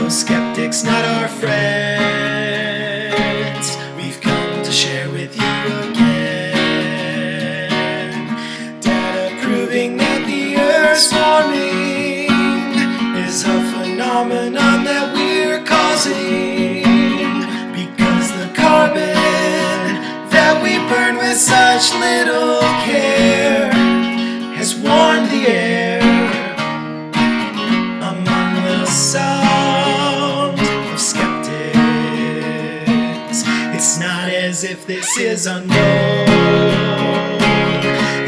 fellow skeptics, not our friends. We've come to share with you again data proving that the Earth's warming is a phenomenon that we're causing, because the carbon that we burn with such little care has warmed the air. Among the Sound of Skeptics, it's not as if this is unknown.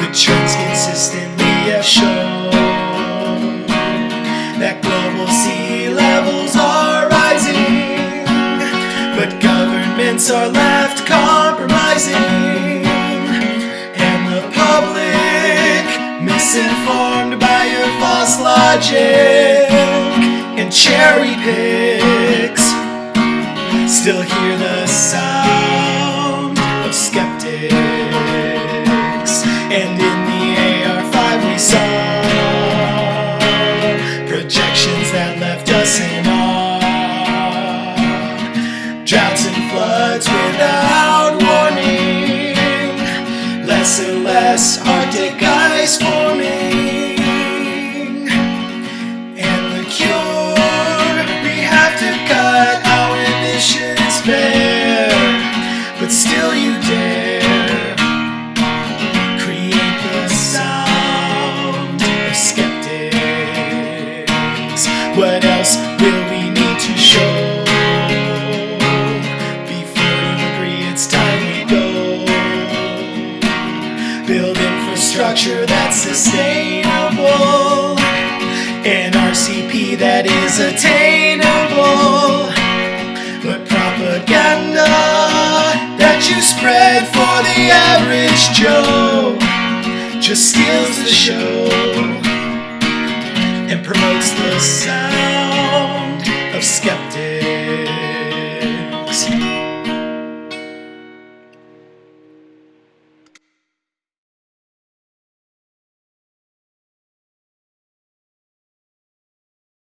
The trends consistently have shown that global sea levels are rising, but governments are left compromising, and the public misinformed by your false logic and cherry picks still hear the sound of skeptics. And in the AR5 we saw projections that left us in awe. Droughts and floods without warning, less and less Arctic ice forming, and the cure, we have to cut our emissions bare, but still you dare create the sound of skeptics. What else will we need to show before you agree it's time we go? Build infrastructure that's sustainable, an RCP that is attainable, but propaganda that you spread for the average Joe just steals the show and promotes the sound of skeptics.